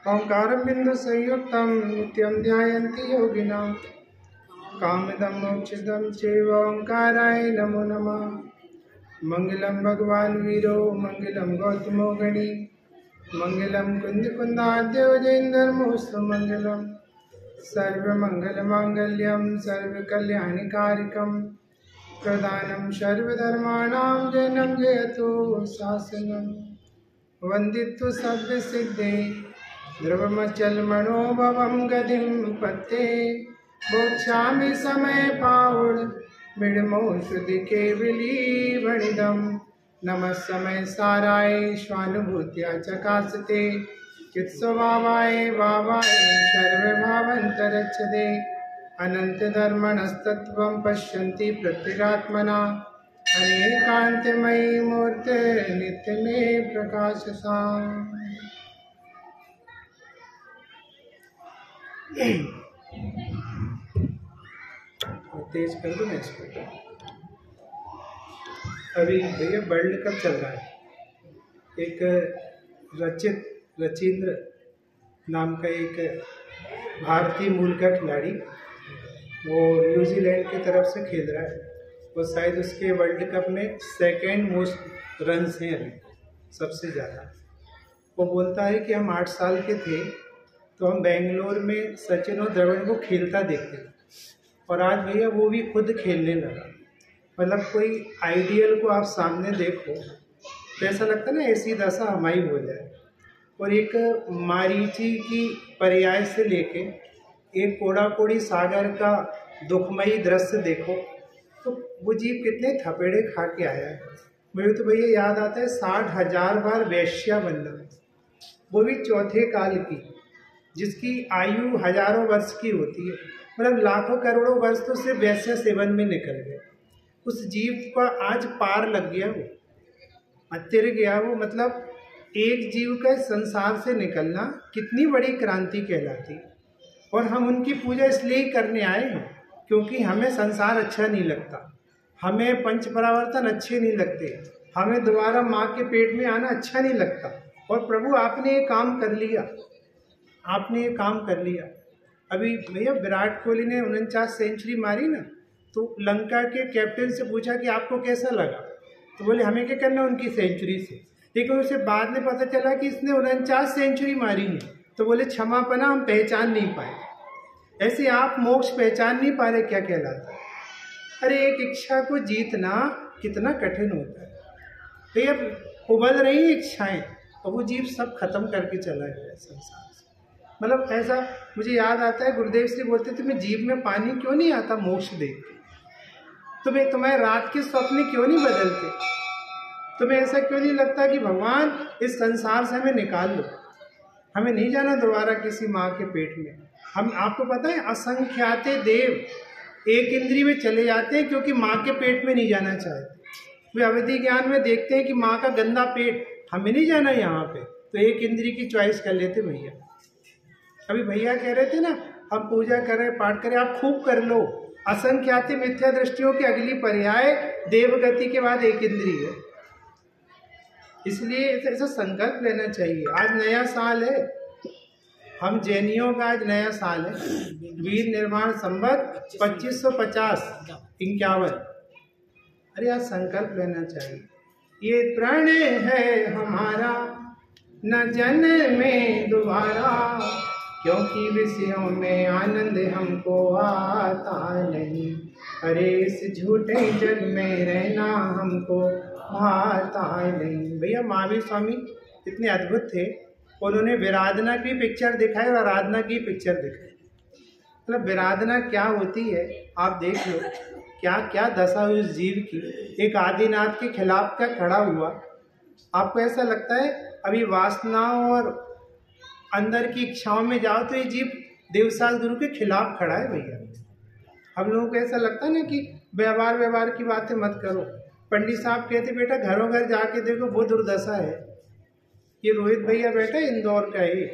ओंकारं बिंदु संयुक्तं नित्यं ध्यायन्ति योगिनः कामिदं मोक्षदं चैव ओंकाराय नमो नमः। मंगलम भगवान वीरो मंगलम गौतमो गणी मंगलम कुंद कुंदाद्यो जैनधर्मोस्तु मंगलम सर्वमंगलमांगल्यं सर्वकल्याणिकारिकं प्रदानं सर्वधर्माणां जैनं जयतु शासनं वन्दितु सव्यसिद्धे ध्रुवमचलमनोभवं गतिं पत्ते मोक्षामि समय पावुड मिडमो श्रुति केवली वणिदम नमः समय साराय स्वानुभूत्या चकासते चित्स्वभावाय भावाय सर्वभावन्तरच्छते अनंत धर्मणस्तत्त्वं पश्यन्ति प्रत्यगात्मना अनेकान्तमयी मूर्ते नित्यमे प्रकाशसा। तेज कर दो नेक्स्ट पर। अभी भैया वर्ल्ड कप चल रहा है। एक रचिंद्र नाम का एक भारतीय मूल का खिलाड़ी वो न्यूजीलैंड की तरफ से खेल रहा है। वो शायद उसके वर्ल्ड कप में सेकेंड मोस्ट रन्स हैं अभी, सबसे ज़्यादा। वो बोलता है कि हम 8 साल के थे तो हम बेंगलोर में सचिन और द्रविड़ को खेलता देखते थे और आज भैया वो भी खुद खेलने लगा। मतलब कोई आइडियल को आप सामने देखो तो ऐसा लगता है ना ऐसी दशा हमारी हो जाए। और एक मारीची की पर्याय से लेके एक कोड़ा कोड़ी सागर का दुखमयी दृश्य देखो तो वो जीव कितने थपेड़े खा के आया है। मुझे तो भैया याद आता है 60,000 बार वेश्या बनना, वो भी चौथे काल की, जिसकी आयु हजारों वर्ष की होती है। मतलब लाखों करोड़ों वर्ष तो सिर्फ वैश्य सेवन में निकल गए। उस जीव का आज पार लग गया, वो अतिर गया वो। मतलब एक जीव का संसार से निकलना कितनी बड़ी क्रांति कहलाती। और हम उनकी पूजा इसलिए ही करने आए हैं क्योंकि हमें संसार अच्छा नहीं लगता, हमें पंच परावर्तन अच्छे नहीं लगते, हमें दोबारा माँ के पेट में आना अच्छा नहीं लगता। और प्रभु आपने ये काम कर लिया, आपने ये काम कर लिया। अभी भैया विराट कोहली ने 49 सेंचुरी मारी ना, तो लंका के कैप्टन से पूछा कि आपको कैसा लगा, तो बोले हमें क्या करना उनकी सेंचुरी से। लेकिन उसे बाद में पता चला कि इसने 49 सेंचुरी मारी है, तो बोले क्षमापना हम पहचान नहीं पाए। ऐसे आप मोक्ष पहचान नहीं पा रहे क्या कहलाता है। अरे एक इच्छा को जीतना कितना कठिन होता है भैया। उबल रही इच्छाएं और वो जीव सब खत्म करके चला गया संसार से। मतलब ऐसा मुझे याद आता है गुरुदेव श्री बोलते थे मैं जीव में पानी क्यों नहीं आता मोक्ष देख के, तुम्हें रात के स्वप्न क्यों नहीं बदलते, तुम्हें ऐसा क्यों नहीं लगता कि भगवान इस संसार से हमें निकाल लो, हमें नहीं जाना दोबारा किसी माँ के पेट में। हम आपको पता है असंख्याते देव एक इंद्री में चले जाते हैं क्योंकि माँ के पेट में नहीं जाना चाहते। वे अवधि ज्ञान में देखते हैं कि माँ का गंदा पेट, हमें नहीं जाना यहाँ पे, तो एक इंद्री की चॉइस कर लेते भैया। अभी भैया कह रहे थे ना हम पूजा कर रहे पाठ करें, आप खूब कर लो। असंख्याति मिथ्या दृष्टियों की अगली पर्याय देवगति के बाद एक इंद्री है। इसलिए ऐसा संकल्प लेना चाहिए। आज नया साल है, हम जैनियों का आज नया साल है, वीर निर्माण संवत 2550-51। अरे आज संकल्प लेना चाहिए। ये प्रण है हमारा न जन्म में दोबारा, क्योंकि विषयों में आनंद हमको आता नहीं। अरे इस झूठे जग में रहना हमको आता नहीं। भैया महावीर स्वामी इतने अद्भुत थे, उन्होंने विराधना की पिक्चर दिखाई और आराधना की पिक्चर दिखाई। मतलब विराधना क्या होती है आप देख लो, क्या क्या दशा हुई उस जीव की। एक आदिनाथ के खिलाफ क्या खड़ा हुआ। आपको ऐसा लगता है अभी वासनाओं और अंदर की इच्छाओं में जाओ तो ये जीव देवसाल गुरु के खिलाफ खड़ा है भैया। हम लोगों को ऐसा लगता है ना कि व्यवहार की बातें मत करो। पंडित साहब कहते बेटा घरों घर जाके देखो वो दुर्दशा है। ये रोहित भैया बैठा है इंदौर का ही,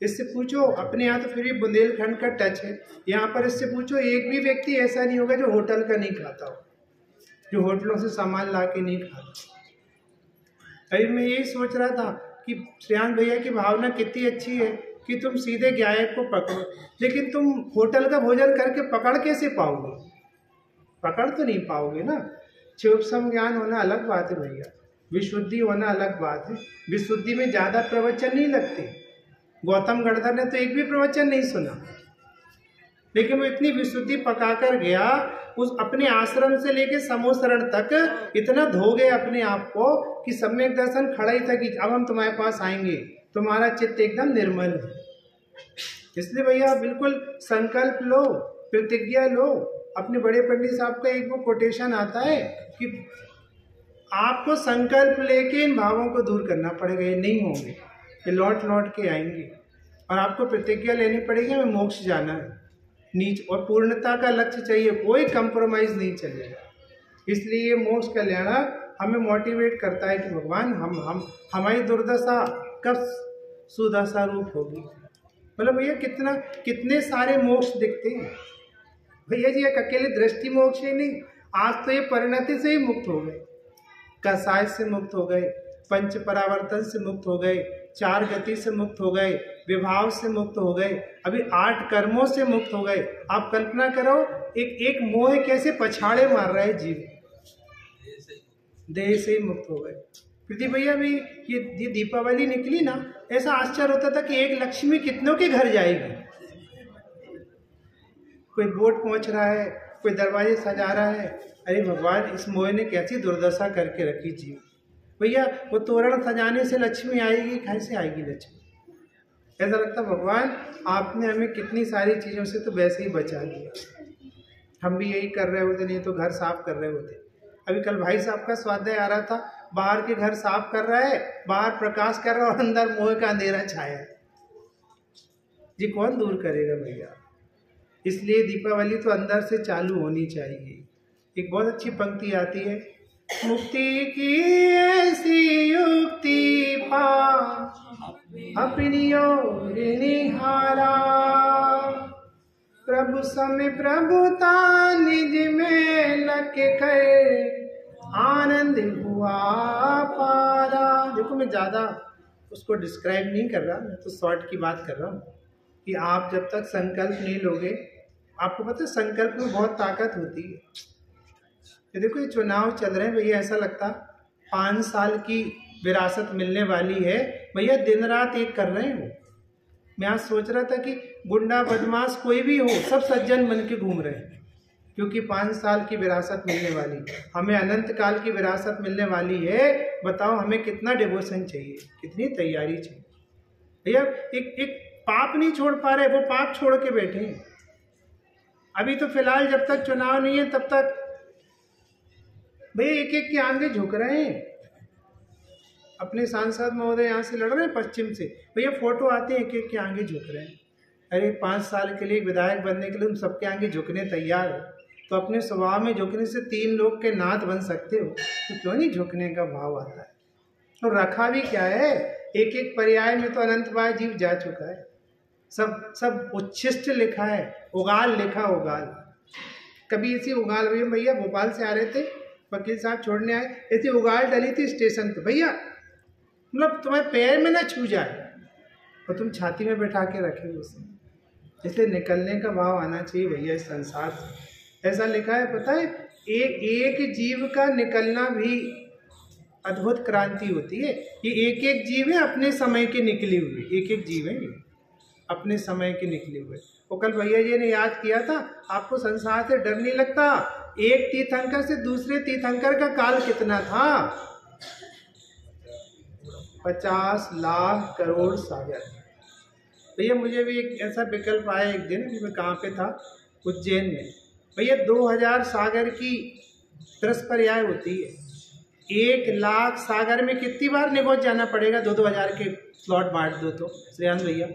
इससे पूछो, अपने यहाँ तो फिर भी बुंदेलखंड का टच है, यहाँ पर इससे पूछो एक भी व्यक्ति ऐसा नहीं होगा जो होटल का नहीं खाता हो, जो होटलों से सामान ला के नहीं खाता। अभी मैं यही सोच रहा था कि श्रेयांश भैया की भावना कितनी अच्छी है कि तुम सीधे गायक को पकड़ो, लेकिन तुम होटल का भोजन करके पकड़ कैसे पाओगे? पकड़ तो नहीं पाओगे ना। क्षोभसम ज्ञान होना अलग बात है भैया, विशुद्धि होना अलग बात है। विशुद्धि में ज़्यादा प्रवचन नहीं लगते। गौतम गणधर ने तो एक भी प्रवचन नहीं सुना, लेकिन वो इतनी विशुद्धि पकाकर गया, उस अपने आश्रम से लेके समोसरण तक इतना धो गए अपने आप को कि सम्यक दर्शन खड़ा ही था कि अब हम तुम्हारे पास आएंगे, तुम्हारा चित्त एकदम निर्मल है। इसलिए भैया बिल्कुल संकल्प लो, प्रतिज्ञा लो। अपने बड़े पंडित साहब का एक वो कोटेशन आता है कि आपको संकल्प लेके इन भावों को दूर करना पड़ेगा, ये नहीं होंगे, ये लौट लौट के आएंगे। और आपको प्रतिज्ञा लेनी पड़ेगी, हमें मोक्ष जाना है, नीच और पूर्णता का लक्ष्य चाहिए, कोई कंप्रोमाइज नहीं चलेगा। इसलिए ये मोक्ष कल्याण हमें मोटिवेट करता है कि भगवान हम हमारी दुर्दशा कब सुदशा रूप होगी। मतलब भैया कितने सारे मोक्ष दिखते हैं भैया जी। एक अकेले दृष्टि मोक्ष ही नहीं, आज तो ये परिणति से ही मुक्त हो गए, कसाय से मुक्त हो गए, पंच परावर्तन से मुक्त हो गए, 4 गति से मुक्त हो गए, विभाव से मुक्त हो गए, अभी 8 कर्मों से मुक्त हो गए। आप कल्पना करो एक मोह कैसे पछाड़े मार रहा है जीव, देह से ही मुक्त हो गए। प्रीति भैया भी ये दीपावली निकली ना, ऐसा आश्चर्य होता था कि एक लक्ष्मी कितनों के घर जाएगी। कोई बोट पहुंच रहा है, कोई दरवाजे सजा रहा है। अरे भगवान, इस मोह ने कैसी दुर्दशा करके रखी जीव। भैया वो तोरण सजाने से लक्ष्मी आएगी, कैसे आएगी लक्ष्मी? ऐसा लगता भगवान आपने हमें कितनी सारी चीज़ों से तो वैसे ही बचा दिया। हम भी यही कर रहे होते, नहीं तो घर साफ कर रहे होते। अभी कल भाई साहब का स्वाध्याय आ रहा था, बाहर के घर साफ कर रहा है, बाहर प्रकाश कर रहा है और अंदर मोह का अंधेरा छाया है जी। कौन दूर करेगा भैया? इसलिए दीपावली तो अंदर से चालू होनी चाहिए। एक बहुत अच्छी पंक्ति आती है, मुक्ति की ऐसी युक्ति पा अपनी ओर निहारा, प्रभु समय प्रभुता निज में लग कर आनंद हुआ पारा। देखो मैं ज़्यादा उसको डिस्क्राइब नहीं कर रहा, मैं तो शॉर्ट की बात कर रहा हूँ कि आप जब तक संकल्प नहीं लोगे, आपको पता है संकल्प में बहुत ताकत होती है। ये देखो ये चुनाव चल रहे हैं भैया, ऐसा लगता 5 साल की विरासत मिलने वाली है भैया, दिन रात एक कर रहे हैं वो। मैं आज सोच रहा था कि गुंडा बदमाश कोई भी हो, सब सज्जन बन के घूम रहे हैं, क्योंकि 5 साल की विरासत मिलने वाली, हमें अनंत काल की विरासत मिलने वाली है। बताओ हमें कितना डिवोशन चाहिए, कितनी तैयारी चाहिए भैया। एक पाप नहीं छोड़ पा रहे, वो पाप छोड़ के बैठे हैं। अभी तो फिलहाल जब तक चुनाव नहीं है तब तक भैया एक के आगे झुक रहे हैं। अपने सांसद महोदय यहाँ से लड़ रहे हैं पश्चिम से, भैया फोटो आते हैं एक के आगे झुक रहे हैं। अरे 5 साल के लिए विधायक बनने के लिए तुम सबके आगे झुकने तैयार हो, तो अपने स्वभाव में झुकने से 3 लोग के नाथ बन सकते हो, तो क्यों नहीं झुकने का भाव आता है? और रखा भी क्या है, एक पर्याय में तो अनंत बार जीव जा चुका है। सब उच्छिष्ट लिखा है, उगाल लिखा, उगाल। कभी ऐसी उगाल भैया भोपाल से आ रहे थे, वकील साहब छोड़ने आए, ऐसी उगाल डली थी स्टेशन पे भैया, मतलब तुम्हारे पैर में ना छू जाए और तुम छाती में बैठा के रखे उसे। इसलिए निकलने का भाव आना चाहिए भैया इस संसार से। ऐसा लिखा है पता है, एक जीव का निकलना भी अद्भुत क्रांति होती है। ये एक जीव है अपने समय के निकले हुए, एक जीव है ये अपने समय के निकले हुए। वो कल भैया जी ने याद किया था, आपको संसार से डर नहीं लगता? एक तीर्थंकर से दूसरे तीर्थंकर का काल कितना था? 50 लाख करोड़ सागर। भैया मुझे भी एक ऐसा विकल्प आया एक दिन, मैं कहाँ पे था, उज्जैन में। भैया 2000 सागर की 10 पर्याय होती है। 1 लाख सागर में कितनी बार निगोज जाना पड़ेगा? 2-2 हज़ार के स्लॉट बांट दो तो श्रेयांश भैया,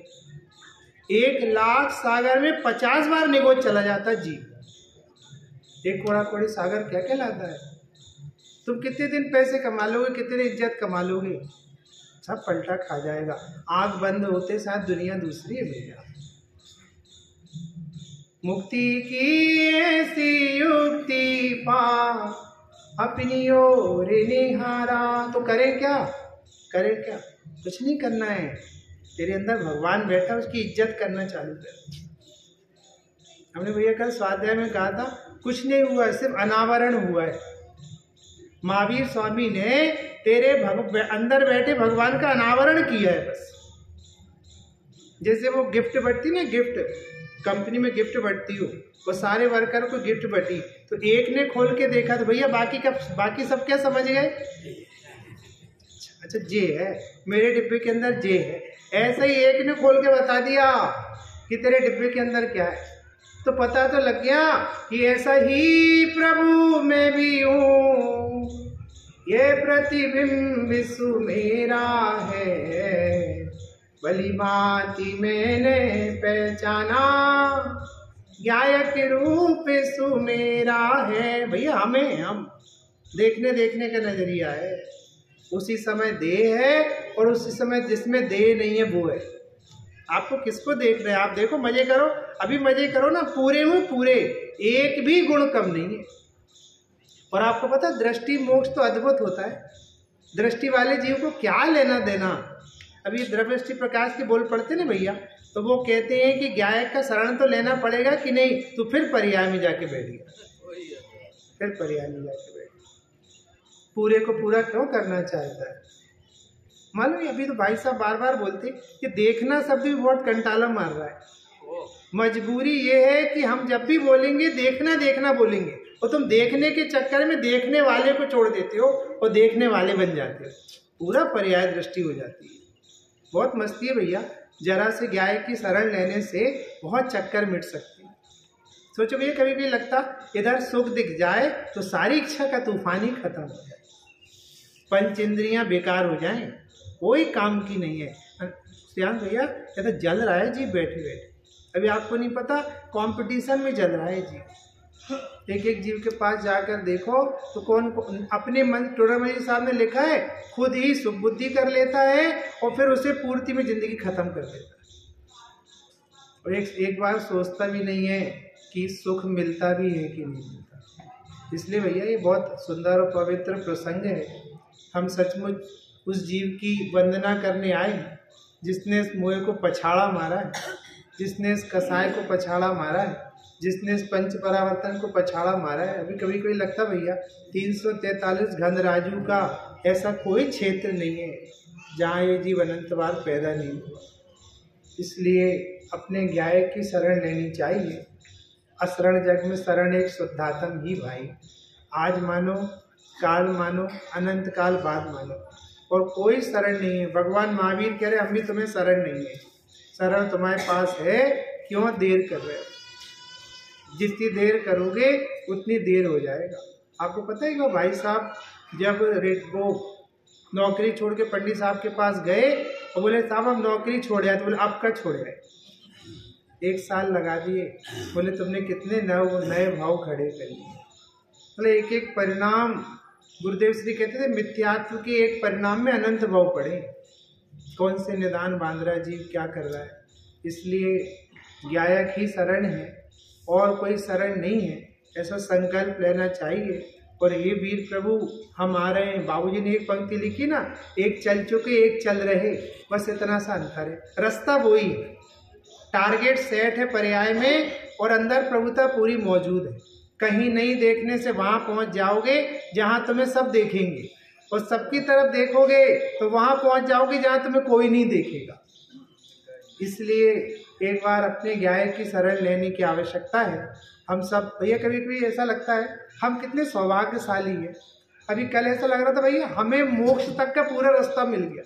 1 लाख सागर में 50 बार निगोज चला जाता जी। एक कोड़ा कोड़ी सागर क्या कहलाता है? तुम कितने दिन पैसे कमा लोगे, कितनी इज्जत कमा लोगे, सब पलटा खा जाएगा। आंख बंद होते साथ दुनिया दूसरी है भैया। मुक्ति की ऐसी युक्ति पा अपनी ओर निहारा, तो करें क्या? कुछ नहीं करना है, तेरे अंदर भगवान बैठा, उसकी इज्जत करना चालू कर। हमने भैया कल स्वाध्याय में कहा था, कुछ नहीं हुआ, सिर्फ अनावरण हुआ है। महावीर स्वामी ने तेरे अंदर बैठे भगवान का अनावरण किया है बस। जैसे वो गिफ्ट बंटती ना, गिफ्ट कंपनी में गिफ्ट बंटती हो, वो सारे वर्कर को गिफ्ट बंटी, तो एक ने खोल के देखा तो भैया बाकी सब क्या समझ गए? अच्छा जे है, मेरे डिब्बे के अंदर जे है। ऐसा ही एक ने खोल के बता दिया कि तेरे डिब्बे के अंदर क्या है, तो पता तो लग गया कि ऐसा ही प्रभु मैं भी हूँ, ये प्रतिबिंब विश्व मेरा है, भली भांति मैंने पहचाना, गायक रूप सु मेरा है। भैया हम देखने का नजरिया है। उसी समय देह है और उसी समय जिसमें देह नहीं है वो है। आपको किसको देख रहे हैं? आप देखो, मजे करो, अभी मजे करो ना, पूरे में पूरे, एक भी गुण कम नहीं है। और आपको पता, दृष्टि मोक्ष तो अद्भुत होता है। दृष्टि वाले जीव को क्या लेना देना। अभी द्रव्यष्टि प्रकाश के बोल पढ़ते ना भैया, तो वो कहते हैं कि गायक का शरण तो लेना पड़ेगा कि नहीं, तो फिर पर्याय में जाके बैठ गया, फिर पर्याय में जाके बैठ गया। पूरे को पूरा क्यों करना चाहता है? मालूम है, अभी तो भाई साहब बार बार बोलते कि देखना शब्द भी बहुत कंटाला मार रहा है। मजबूरी ये है कि हम जब भी बोलेंगे देखना बोलेंगे, और तुम देखने के चक्कर में देखने वाले को छोड़ देते हो और देखने वाले बन जाते हो, पूरा पर्याय दृष्टि हो जाती है। बहुत मस्ती है भैया, जरा से गायक की शरण लेने से बहुत चक्कर मिट सकते हैं। सोचो भैया, कभी भी लगता इधर सुख दिख जाए तो सारी इच्छा का तूफान ही खत्म हो जाए, पंच इंद्रियां बेकार हो जाएं, कोई काम की नहीं है। श्याम भैया ये तो जल रहा है जी बैठे बैठे। अभी आपको नहीं पता, कंपटीशन में जल रहा है जी। एक एक जीव के पास जाकर देखो तो कौन अपने मन, टोडामणि साहब ने लिखा है, खुद ही सुख बुद्धि कर लेता है और फिर उसे पूर्ति में जिंदगी खत्म कर देता है, और एक बार सोचता भी नहीं है कि सुख मिलता भी है कि नहीं मिलता। इसलिए भैया ये बहुत सुंदर और पवित्र प्रसंग है। हम सचमुच उस जीव की वंदना करने आए हैं जिसने इस मोह को पछाड़ा मारा है, जिसने इस कसाय को पछाड़ा मारा है, जिसने इस पंच परावर्तन को पछाड़ा मारा है। अभी कभी कोई लगता भैया 343 घनराजू का ऐसा कोई क्षेत्र नहीं है जहाँ ये जीव अनंत बार पैदा नहीं हुआ। इसलिए अपने गायक की शरण लेनी चाहिए। असरण जग में शरण एक शुद्धात्म ही भाई। आज मानो, काल मानो, अनंत काल बाद मानो, और कोई शरण नहीं है। भगवान महावीर कह रहे हम भी तुम्हें शरण नहीं है, शरण तुम्हारे पास है, क्यों देर कर रहे हो? जितनी देर करोगे उतनी देर हो जाएगा। आपको पता है कि भाई साहब जब वो नौकरी छोड़ के पंडित साहब के पास गए और बोले साहब हम नौकरी छोड़े, तो बोले अब का छोड़े? 1 साल लगा दिए। बोले तुमने कितने नए भाव खड़े कर लिए। बोले एक एक परिणाम, गुरुदेव श्री कहते थे मिथ्यात्व के एक परिणाम में अनंत भाव पड़े। कौन से निदान बांध रहा जीव, क्या कर रहा है? इसलिए गायक ही शरण है और कोई शरण नहीं है, ऐसा संकल्प लेना चाहिए। और ये वीर प्रभु हम आ रहे हैं। बाबूजी ने एक पंक्ति लिखी ना, एक चल चुके एक चल रहे, बस इतना सा अंतर है। रास्ता वही है, टारगेट सेट है पर्याय में, और अंदर प्रभुता पूरी मौजूद है। कहीं नहीं देखने से वहां पहुंच जाओगे जहां तुम्हें सब देखेंगे, और सबकी तरफ देखोगे तो वहां पहुंच जाओगे जहां तुम्हें कोई नहीं देखेगा। इसलिए एक बार अपने गायक की शरण लेने की आवश्यकता है। हम सब भैया, कभी कभी ऐसा लगता है हम कितने सौभाग्यशाली हैं। अभी कल ऐसा लग रहा था भैया हमें मोक्ष तक का पूरा रास्ता मिल गया।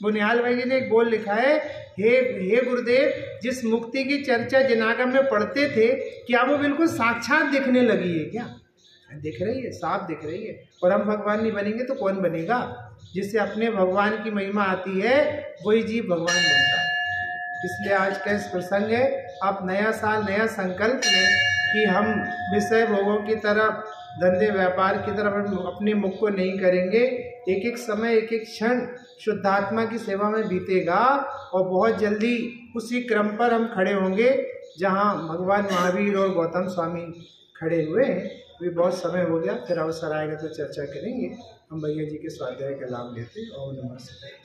बुनियाल भाई जी ने एक बोल लिखा है, हे गुरुदेव, जिस मुक्ति की चर्चा जिनागम में पढ़ते थे, क्या वो बिल्कुल साक्षात दिखने लगी है? क्या दिख रही है? साफ दिख रही है। और हम भगवान नहीं बनेंगे तो कौन बनेगा? जिससे अपने भगवान की महिमा आती है वही जीव भगवान बनता है। इसलिए आज का इस प्रसंग है, आप नया साल नया संकल्प लें कि हम विषय भोगों की तरफ, धंधे व्यापार की तरफ अपने मुख को नहीं करेंगे। एक एक समय, एक एक क्षण शुद्धात्मा की सेवा में बीतेगा, और बहुत जल्दी उसी क्रम पर हम खड़े होंगे जहाँ भगवान महावीर और गौतम स्वामी खड़े हुए हैं। अभी बहुत समय हो गया, फिर अवसर आएगा तो चर्चा करेंगे। हम भैया जी के स्वाध्याय का लाभ लेते। ओम नमः शिवाय।